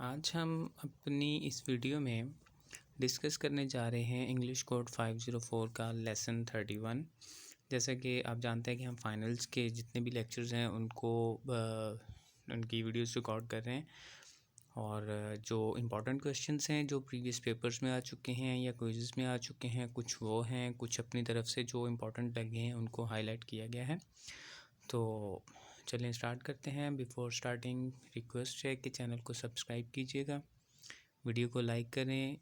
आज हम अपनी इस वीडियो में डिस्कस करने जा रहे हैं इंग्लिश कोड 504 का लेसन 31। जैसा कि आप जानते हैं कि हम फाइनल्स के जितने भी लेक्चर्स हैं उनको उनकी वीडियोस रिकॉर्ड कर रहे हैं और जो इम्पोर्टेंट क्वेश्चंस हैं जो प्रीवियस पेपर्स में आ चुके हैं या क्विज़ेस में आ चुके हैं, कुछ वो हैं, कुछ अपनी तरफ से जो इम्पोर्टेंट लगे हैं उनको हाईलाइट किया गया है। तो चलिए स्टार्ट करते हैं। बिफोर स्टार्टिंग रिक्वेस्ट है कि चैनल को सब्सक्राइब कीजिएगा, वीडियो को लाइक करें,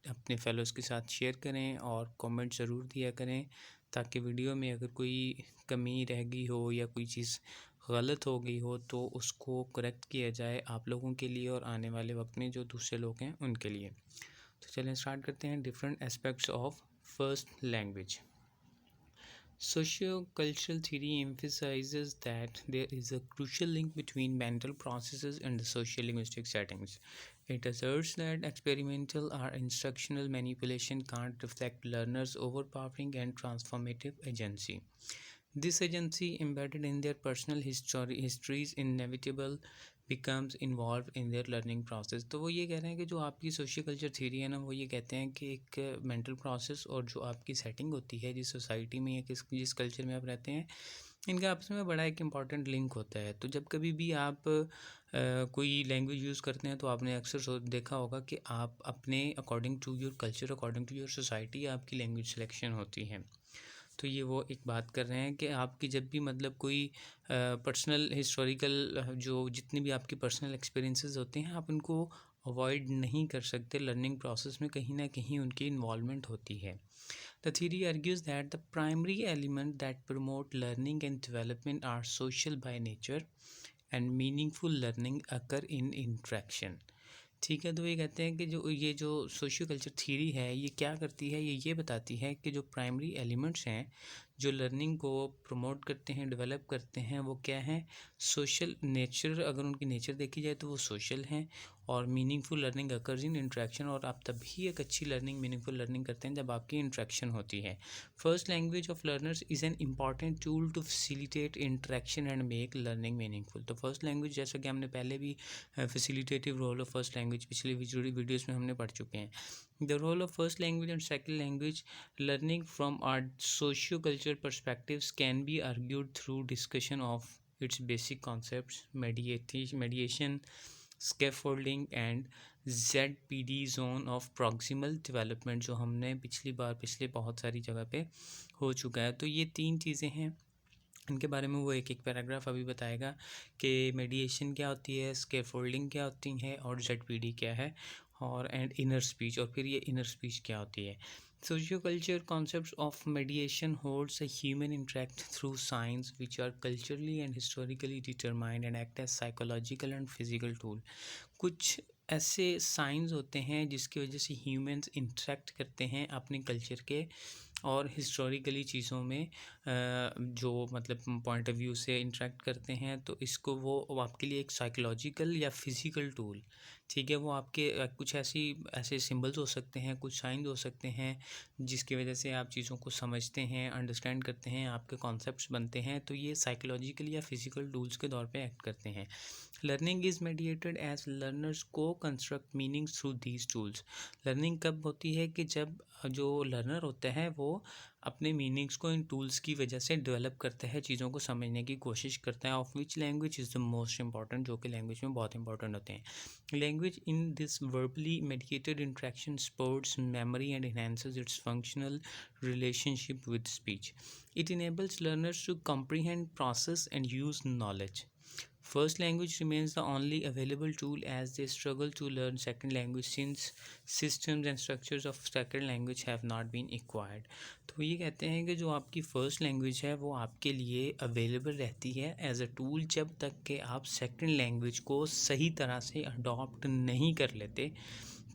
अपने फेलोज़ के साथ शेयर करें और कमेंट ज़रूर दिया करें ताकि वीडियो में अगर कोई कमी रह गई हो या कोई चीज़ गलत हो गई हो तो उसको करेक्ट किया जाए आप लोगों के लिए और आने वाले वक्त में जो दूसरे लोग हैं उनके लिए। तो चलिए स्टार्ट करते हैं। Different aspects of first language. Socio-cultural theory emphasizes that there is a crucial link between mental processes and the social-linguistic settings. It asserts that experimental or instructional manipulation can't reflect learners' overpowering and transformative agency. This agency, embedded in their personal histories, inevitable becomes involved in their learning process। तो वो ये कह रहे हैं कि जो आपकी socio culture theory है ना, वो ये कहते हैं कि एक मेंटल प्रोसेस और जो आपकी सेटिंग होती है जिस सोसाइटी में या जिस कल्चर में आप रहते हैं, इनका आपस में बड़ा एक इम्पॉर्टेंट लिंक होता है। तो जब कभी भी आप कोई लैंग्वेज यूज़ करते हैं तो आपने अक्सर देखा होगा कि आप अपने according to your culture, according to your society आपकी लैंग्वेज सिलेक्शन होती है। तो ये वो एक बात कर रहे हैं कि आपकी जब भी मतलब कोई पर्सनल हिस्टोरिकल जो जितने भी आपके पर्सनल एक्सपीरियंसेस होते हैं आप उनको अवॉइड नहीं कर सकते। लर्निंग प्रोसेस में कहीं ना कहीं उनकी इन्वॉल्वमेंट होती है। The theory argues that the primary element that promote learning and development are social by nature and meaningful learning occur in interaction. ठीक है, तो ये कहते हैं कि जो सोशियो कल्चर थ्योरी है ये क्या करती है, ये बताती है कि जो प्राइमरी एलिमेंट्स हैं जो लर्निंग को प्रमोट करते हैं, डेवलप करते हैं, वो क्या हैं? Social nature. अगर उनकी नेचर देखी जाए तो वो सोशल हैं और meaningful learning occurs in interaction. और आप तभी एक अच्छी लर्निंग, मीनिंगफुल लर्निंग करते हैं जब आपकी इंट्रैक्शन होती है। First language of learners is an important tool to facilitate interaction and make learning meaningful. तो फर्स्ट लैंग्वेज, जैसा कि हमने पहले भी facilitative role of first language पिछले वीडियोज़ में हमने पढ़ चुके हैं। The role of first language and second language learning from our socio-cultural perspectives can be argued through discussion of its basic concepts, mediation, scaffolding and ZPD zone of proximal development, जो हमने पिछले बहुत सारी जगह पे हो चुका है। तो ये तीन चीज़ें हैं, इनके बारे में वो एक पैराग्राफ अभी बताएगा कि मेडिएशन क्या होती है, स्कैफोल्डिंग क्या होती है और ZPD क्या है, और एंड इनर स्पीच, और फिर ये इनर स्पीच क्या होती है। Socio culture concepts of mediation holds a human interact through signs which are culturally and historically determined and act as psychological and physical tool. कुछ ऐसे साइंस होते हैं जिसकी वजह से ह्यूमंस इंटरेक्ट करते हैं अपने कल्चर के और हिस्टोरिकली चीज़ों में जो मतलब पॉइंट ऑफ व्यू से इंटरेक्ट करते हैं, तो इसको वो आपके लिए एक साइकोलॉजिकल या फिज़िकल टूल, ठीक है, वो आपके कुछ ऐसे सिंबल्स हो सकते हैं, कुछ साइंस हो सकते हैं जिसकी वजह से आप चीज़ों को समझते हैं, अंडरस्टैंड करते हैं, आपके कॉन्सेप्ट्स बनते हैं। तो ये साइकोलॉजिकल या फिज़िकल टूल्स के तौर पे एक्ट करते हैं। Learning is mediated as learners को construct meanings through these tools. Learning कब होती है कि जब जो लर्नर होता है वो अपने मीनिंग्स को इन टूल्स की वजह से डेवलप करता है, चीज़ों को समझने की कोशिश करता है। Of which language is the most important, जो कि लैंग्वेज में बहुत इंपॉर्टेंट होते हैं। Language in this verbally medicated interaction supports memory and enhances its functional relationship with speech. It enables learners to comprehend, process, and use knowledge. First language remains the only available tool as they struggle to learn second language since systems and structures of second language have not been acquired। तो ये कहते हैं कि जो आपकी first language है वो आपके लिए अवेलेबल रहती है एज अ टूल जब तक कि आप सेकंड लैंग्वेज को सही तरह से अडॉप्ट नहीं कर लेते,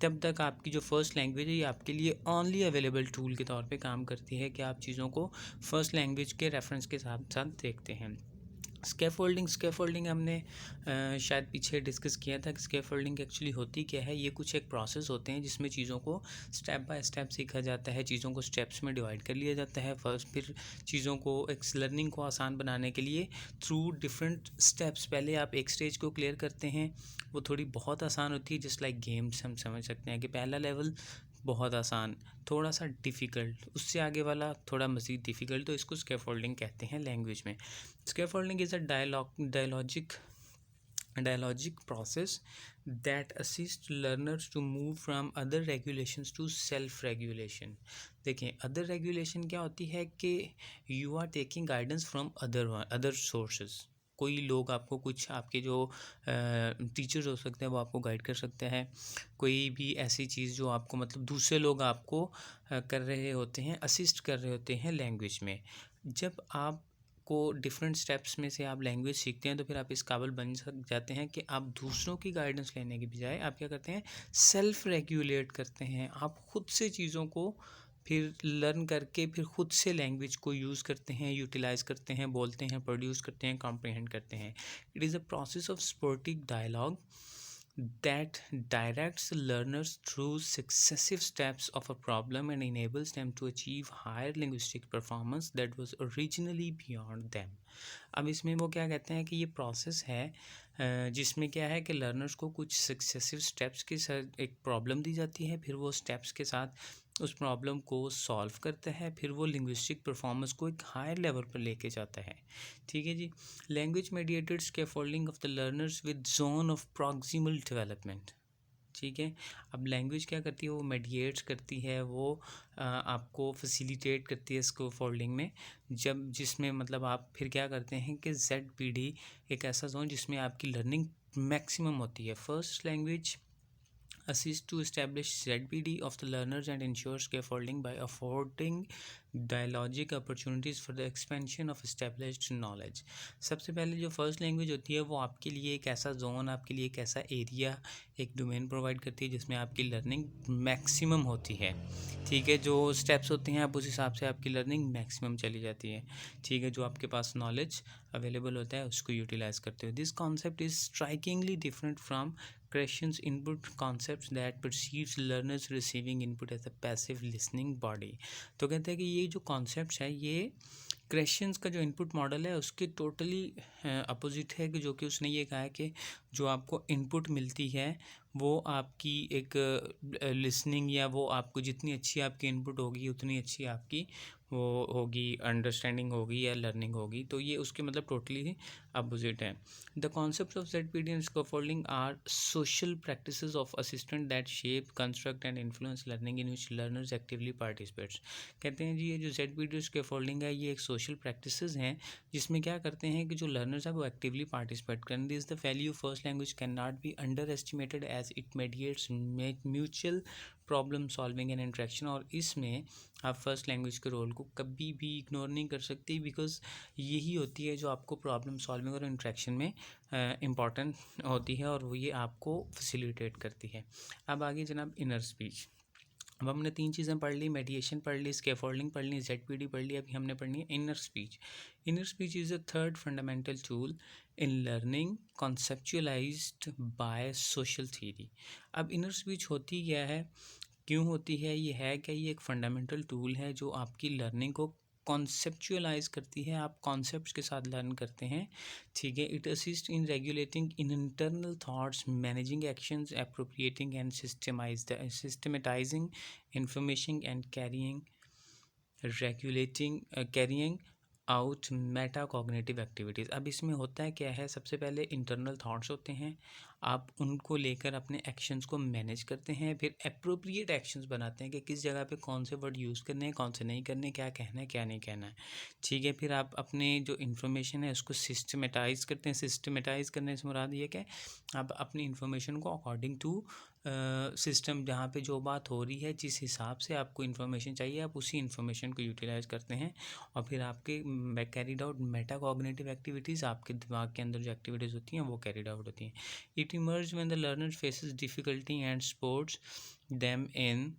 तब तक आपकी जो फर्स्ट लैंग्वेज है ये आपके लिए ओनली अवेलेबल टूल के तौर पे काम करती है कि आप चीज़ों को फर्स्ट लैंग्वेज के रेफरेंस के साथ साथ देखते हैं। स्कैफोल्डिंग हमने शायद पीछे डिस्कस किया था कि स्कैफोल्डिंग एक्चुअली होती क्या है। ये कुछ एक प्रोसेस होते हैं जिसमें चीज़ों को स्टेप बाय स्टेप सीखा जाता है, चीज़ों को स्टेप्स में डिवाइड कर लिया जाता है। फर्स्ट फिर चीज़ों को एक लर्निंग को आसान बनाने के लिए थ्रू डिफरेंट स्टेप्स पहले आप एक स्टेज को क्लियर करते हैं, वो थोड़ी बहुत आसान होती है। जस्ट लाइक गेम्स हम समझ सकते हैं कि पहला लेवल बहुत आसान, थोड़ा सा डिफ़िकल्ट, उससे आगे वाला थोड़ा मज़ीद डिफ़िकल्ट, तो इसको स्कैफोल्डिंग कहते हैं लैंग्वेज में। Scaffolding is a dialogic process that assists learners to move from other regulations to self regulation. देखिए अदर रेगुलेशन क्या होती है कि you are taking guidance from other sources. कोई लोग आपको कुछ आपके जो टीचर्स हो सकते हैं वो आपको गाइड कर सकते हैं। कोई भी ऐसी चीज़ जो आपको मतलब दूसरे लोग आपको कर रहे होते हैं, असिस्ट कर रहे होते हैं लैंग्वेज में। जब आप को डिफरेंट स्टेप्स में से आप लैंग्वेज सीखते हैं तो फिर आप इस काबिल बन जाते हैं कि आप दूसरों की गाइडेंस लेने के बजाय आप क्या करते हैं, सेल्फ रेगुलेट करते हैं। आप खुद से चीज़ों को फिर लर्न करके फिर खुद से लैंग्वेज को यूज़ करते हैं, यूटिलाइज करते हैं, बोलते हैं, प्रोड्यूस करते हैं, कॉम्प्रिहेंड करते हैं। It is a process of supportive dialogue that directs learners through successive steps of a problem and enables them to achieve higher linguistic performance that was originally beyond them. अब इसमें वो क्या कहते हैं कि ये प्रोसेस है जिसमें क्या है कि लर्नर्स को कुछ सक्सेसिव स्टेप्स के साथ एक प्रॉब्लम दी जाती है, फिर वो स्टेप्स के साथ उस प्रॉब्लम को सॉल्व करता है, फिर वो लिंग्विस्टिक परफॉर्मेंस को एक हायर लेवल पर लेके जाता है। ठीक है जी। Language mediated scaffolding of the learners with zone of proximal development. ठीक है। अब लैंग्वेज क्या करती है, वो मेडिएट्स करती है, वो आपको फैसिलिटेट करती है स्कैफोल्डिंग में। जब जिसमें मतलब आप फिर क्या करते हैं कि ZPD एक ऐसा जोन जिसमें आपकी लर्निंग मैक्सिमम होती है। First language assist to establish ZPD of the learners and ensure scaffolding by affording dialogic opportunities for the expansion of established knowledge. सबसे पहले जो फर्स्ट लैंग्वेज होती है वो आपके लिए एक ऐसा जोन, आपके लिए एक ऐसा एरिया, एक डोमेन प्रोवाइड करती है जिसमें आपकी लर्निंग मैक्सिमम होती है। ठीक है, जो स्टेप्स होते हैं आप उस हिसाब से आपकी लर्निंग मैक्सिमम चली जाती है। ठीक है, जो आपके पास नॉलेज अवेलेबल होता है उसको यूटिलाइज करते हो। This concept is strikingly different from Kreshens input concepts that perceives learners receiving input as a passive listening body. तो कहते हैं कि ये जो कॉन्सेप्ट्स है ये क्रेशंस का जो इनपुट मॉडल है उसके टोटली अपोजिट है, कि जो कि उसने ये कहा है कि जो आपको इनपुट मिलती है वो आपकी एक लिसनिंग या वो आपको जितनी अच्छी आपकी इनपुट होगी उतनी अच्छी आपकी वो होगी, अंडरस्टैंडिंग होगी या लर्निंग होगी। तो ये उसके मतलब टोटली अपोजिट है। The concepts of ZPD and scaffolding are social practices of assistant that shape, construct and influence learning in which learners actively participates. कहते हैं जी ये जो ZPD स्कैफोल्डिंग है ये एक सोशल प्रैक्टिसेस हैं जिसमें क्या करते हैं कि जो लर्नर्स है वो एक्टिवली पार्टिसिपेट करें। This the value first language can not be underestimated as it mediates mutual problem solving and interaction. और इसमें आप फर्स्ट लैंग्वेज के रोल को कभी भी इग्नोर नहीं कर सकते, बिकॉज यही होती है जो आपको प्रॉब्लम सॉल्विंग और इंट्रैक्शन में इम्पॉर्टेंट होती है और वो ये आपको फैसिलिटेट करती है। अब आगे जनाब इनर स्पीच। अब हमने 3 चीज़ें पढ़ ली, मेडिएशन पढ़ ली, स्कैफोल्डिंग पढ़ ली, ZPD पढ़ ली, अभी हमने पढ़नी है inner speech. Inner speech is a third fundamental tool in learning conceptualised by social theory. अब इनर स्पीच होती क्या है, क्यों होती है, ये है कि ये एक फंडामेंटल टूल है जो आपकी लर्निंग को कॉन्सेप्चुअलाइज करती है, आप कॉन्सेप्ट्स के साथ लर्न करते हैं। ठीक है, it assist in regulating in internal thoughts, managing actions, appropriating and systematising information and carrying out meta cognitive activities. अब इसमें होता है क्या है, सबसे पहले इंटरनल थॉट्स होते हैं, आप उनको लेकर अपने एक्शंस को मैनेज करते हैं, फिर अप्रोप्रिएट एक्शंस बनाते हैं कि किस जगह पे कौन से वर्ड यूज़ करने हैं, कौन से नहीं करने, क्या कहना है क्या नहीं कहना है। ठीक है, फिर आप अपने जो इन्फॉर्मेशन है उसको सिस्टमेटाइज करते हैं। सिस्टमेटाइज करने से मुराद ये कि आप अपनी इन्फॉर्मेशन को अकॉर्डिंग टू सिस्टम, जहाँ पे जो बात हो रही है, जिस हिसाब से आपको इन्फॉर्मेशन चाहिए आप उसी इन्फॉर्मेशन को यूटिलाइज करते हैं। और फिर आपके carried out meta cognitive activities, आपके दिमाग के अंदर जो एक्टिविटीज़ होती हैं वो कैरिड आउट होती हैं। It emerge when the learner faces difficulty and supports them in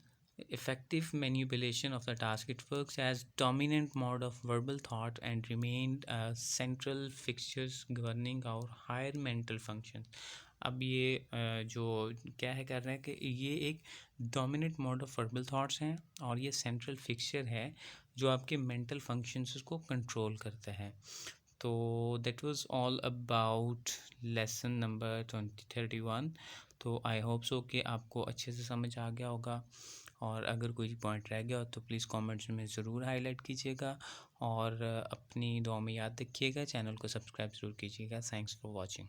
effective manipulation of the task. It works as dominant mode of verbal thought and remained central fixtures governing our higher mental functions. अब ये जो क्या है कर रहे हैं कि ये एक dominant mode of verbal thoughts हैं और ये सेंट्रल फिक्सचर है जो आपके मेंटल फंक्शंस को कंट्रोल करता है. तो that was all about lesson number 2031. तो आई होप सो कि आपको अच्छे से समझ आ गया होगा, और अगर कोई पॉइंट रह गया हो तो प्लीज़ कमेंट्स में ज़रूर हाईलाइट कीजिएगा, और अपनी दुआ में याद रखिएगा. चैनल को सब्सक्राइब ज़रूर कीजिएगा. Thanks for watching.